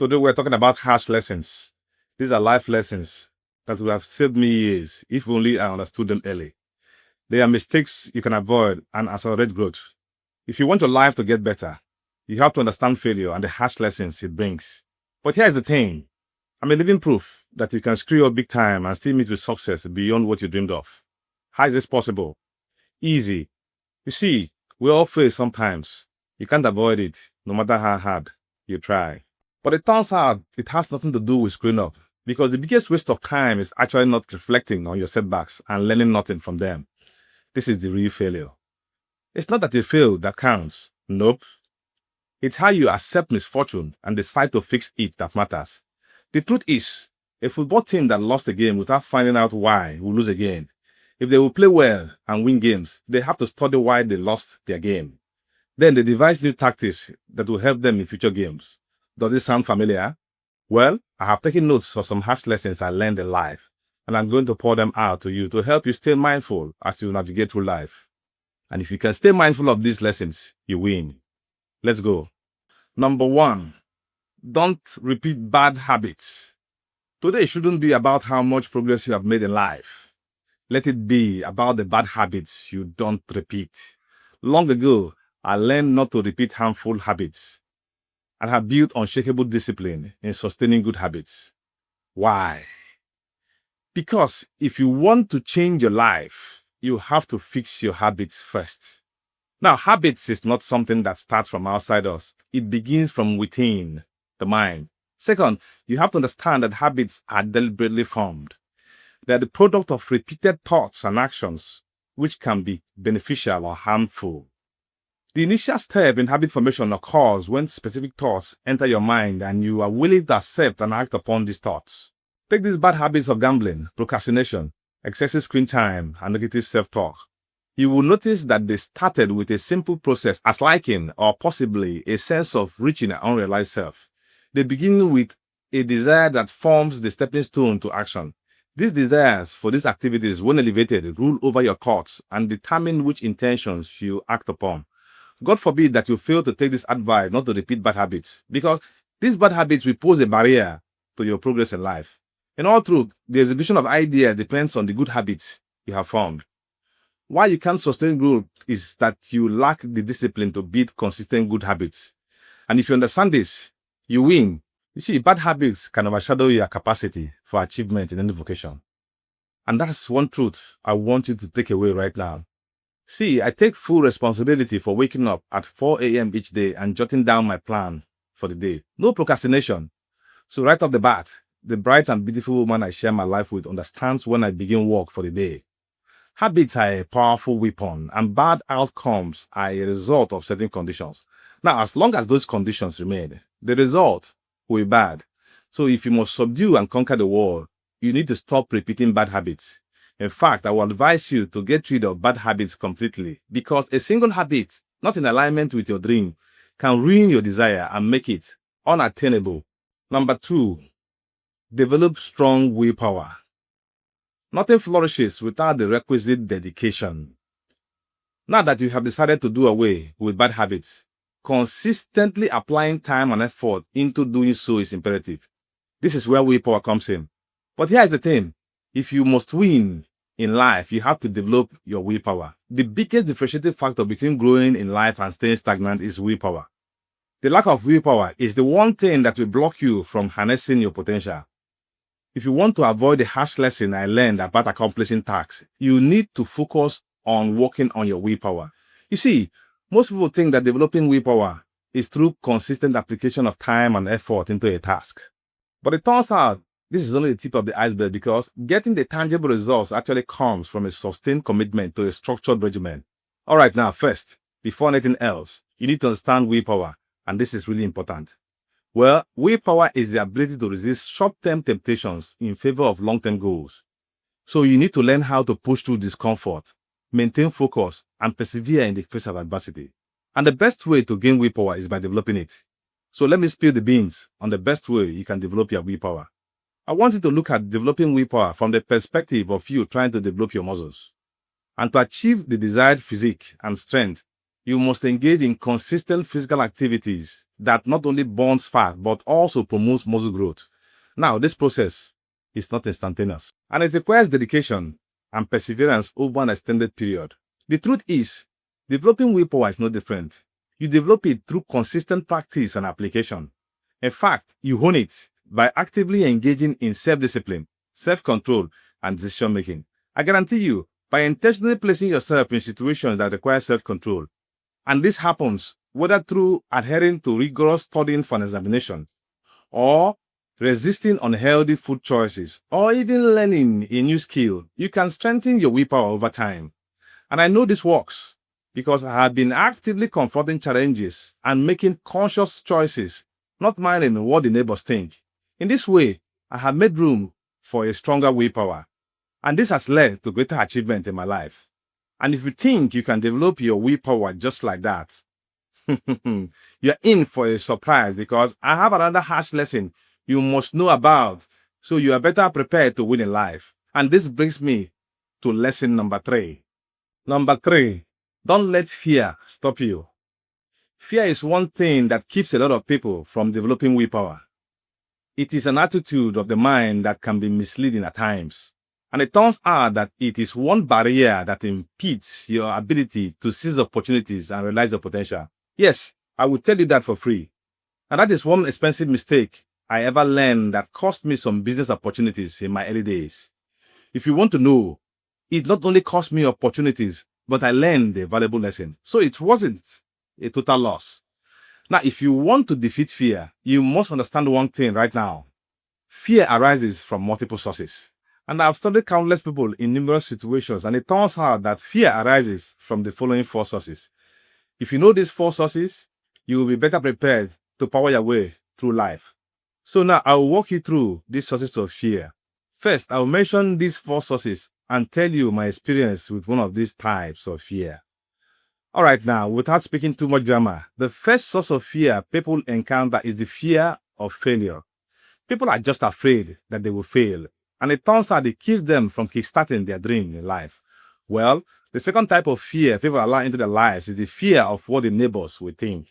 Today we're talking about harsh lessons. These are life lessons that would have saved me years if only I understood them early. They are mistakes you can avoid and accelerate growth. If you want your life to get better, you have to understand failure and the harsh lessons it brings. But here's the thing. I'm a living proof that you can screw up big time and still meet with success beyond what you dreamed of. How is this possible? Easy. You see, we all fail sometimes. You can't avoid it, no matter how hard you try. But it turns out it has nothing to do with screwing up, because the biggest waste of time is actually not reflecting on your setbacks and learning nothing from them. This is the real failure. It's not that you failed that counts. Nope. It's how you accept misfortune and decide to fix it that matters. The truth is, a football team that lost a game without finding out why will lose again. If they will play well and win games, they have to study why they lost their game. Then they devise new tactics that will help them in future games. Does it sound familiar? Well, I have taken notes of some harsh lessons I learned in life, and I'm going to pour them out to you to help you stay mindful as you navigate through life. And if you can stay mindful of these lessons, you win. Let's go. Number 1, don't repeat bad habits. Today shouldn't be about how much progress you have made in life. Let it be about the bad habits you don't repeat. Long ago, I learned not to repeat harmful habits and have built unshakable discipline in sustaining good habits. Why? Because if you want to change your life, you have to fix your habits first. Now, habits is not something that starts from outside us. It begins from within the mind. Second, you have to understand that habits are deliberately formed. They are the product of repeated thoughts and actions, which can be beneficial or harmful. The initial step in habit formation occurs when specific thoughts enter your mind and you are willing to accept and act upon these thoughts. Take these bad habits of gambling, procrastination, excessive screen time, and negative self-talk. You will notice that they started with a simple process as liking or possibly a sense of reaching an unrealized self. They begin with a desire that forms the stepping stone to action. These desires for these activities, when elevated, rule over your thoughts and determine which intentions you act upon. God forbid that you fail to take this advice not to repeat bad habits, because these bad habits will pose a barrier to your progress in life. In all truth, the execution of ideas depends on the good habits you have formed. Why you can't sustain growth is that you lack the discipline to build consistent good habits. And if you understand this, you win. You see, bad habits can overshadow your capacity for achievement in any vocation. And that's one truth I want you to take away right now. See, I take full responsibility for waking up at 4 a.m. each day and jotting down my plan for the day. No procrastination. So right off the bat, the bright and beautiful woman I share my life with understands when I begin work for the day. Habits are a powerful weapon, and bad outcomes are a result of certain conditions. Now, as long as those conditions remain, the result will be bad. So if you must subdue and conquer the world, you need to stop repeating bad habits. In fact, I will advise you to get rid of bad habits completely, because a single habit, not in alignment with your dream, can ruin your desire and make it unattainable. Number 2, develop strong willpower. Nothing flourishes without the requisite dedication. Now that you have decided to do away with bad habits, consistently applying time and effort into doing so is imperative. This is where willpower comes in. But here's the thing. If you must win in life, you have to develop your willpower. The biggest differentiating factor between growing in life and staying stagnant is willpower. The lack of willpower is the one thing that will block you from harnessing your potential. If you want to avoid the harsh lesson I learned about accomplishing tasks, you need to focus on working on your willpower. You see, most people think that developing willpower is through consistent application of time and effort into a task. But it turns out this is only the tip of the iceberg, because getting the tangible results actually comes from a sustained commitment to a structured regimen. All right, now first, before anything else, you need to understand willpower, and this is really important. Well, willpower is the ability to resist short-term temptations in favor of long-term goals. So you need to learn how to push through discomfort, maintain focus, and persevere in the face of adversity. And the best way to gain willpower is by developing it. So let me spill the beans on the best way you can develop your willpower. I want you to look at developing willpower from the perspective of you trying to develop your muscles. And to achieve the desired physique and strength, you must engage in consistent physical activities that not only burns fat, but also promotes muscle growth. Now, this process is not instantaneous, and it requires dedication and perseverance over an extended period. The truth is, developing willpower is no different. You develop it through consistent practice and application. In fact, you hone it by actively engaging in self-discipline, self-control, and decision-making. I guarantee you, by intentionally placing yourself in situations that require self-control, and this happens whether through adhering to rigorous studying for an examination, or resisting unhealthy food choices, or even learning a new skill, you can strengthen your willpower over time. And I know this works because I have been actively confronting challenges and making conscious choices, not minding what the neighbors think. In this way, I have made room for a stronger willpower, and this has led to greater achievement in my life. And if you think you can develop your willpower just like that, you're in for a surprise, because I have another harsh lesson you must know about, so you are better prepared to win in life. And this brings me to lesson number 3. Number 3, don't let fear stop you. Fear is one thing that keeps a lot of people from developing willpower. It is an attitude of the mind that can be misleading at times. And it turns out that it is one barrier that impedes your ability to seize opportunities and realize your potential. Yes, I will tell you that for free. And that is one expensive mistake I ever learned that cost me some business opportunities in my early days. If you want to know, it not only cost me opportunities, but I learned a valuable lesson. So it wasn't a total loss. Now, if you want to defeat fear, you must understand one thing right now. Fear arises from multiple sources. And I've studied countless people in numerous situations, and it turns out that fear arises from the following 4 sources. If you know these 4 sources, you will be better prepared to power your way through life. So now I will walk you through these sources of fear. First, I will mention these 4 sources and tell you my experience with one of these types of fear. Alright, now, without speaking too much grammar, the first source of fear people encounter is the fear of failure. People are just afraid that they will fail, and it turns out it keeps them from kickstarting their dream in life. Well, the second type of fear people allow into their lives is the fear of what the neighbors will think.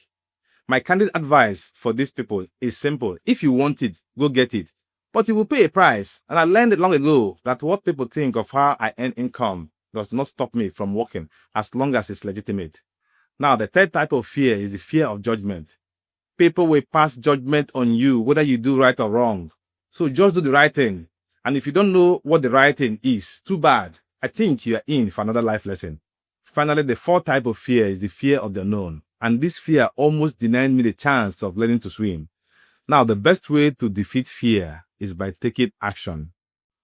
My candid advice for these people is simple. If you want it, go get it. But you will pay a price. And I learned it long ago that what people think of how I earn income does not stop me from working as long as it's legitimate. Now, the third type of fear is the fear of judgment. People will pass judgment on you whether you do right or wrong. So just do the right thing. And if you don't know what the right thing is, too bad. I think you are in for another life lesson. Finally, the fourth type of fear is the fear of the unknown. And this fear almost denied me the chance of learning to swim. Now, the best way to defeat fear is by taking action.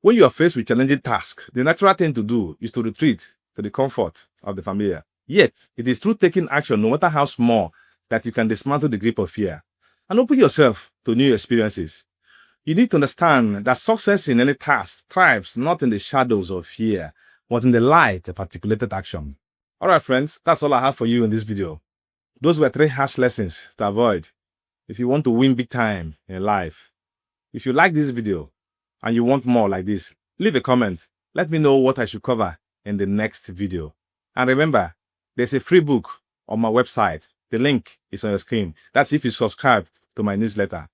When you are faced with challenging tasks, the natural thing to do is to retreat to the comfort of the familiar. Yet, it is through taking action, no matter how small, that you can dismantle the grip of fear and open yourself to new experiences. You need to understand that success in any task thrives not in the shadows of fear, but in the light of articulated action. Alright friends, that's all I have for you in this video. Those were 3 harsh lessons to avoid if you want to win big time in life. If you like this video and you want more like this, leave a comment. Let me know what I should cover in the next video. And remember, there's a free book on my website. The link is on your screen. That's if you subscribe to my newsletter.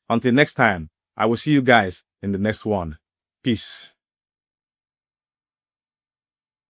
Until next time, I will see you guys in the next one. Peace.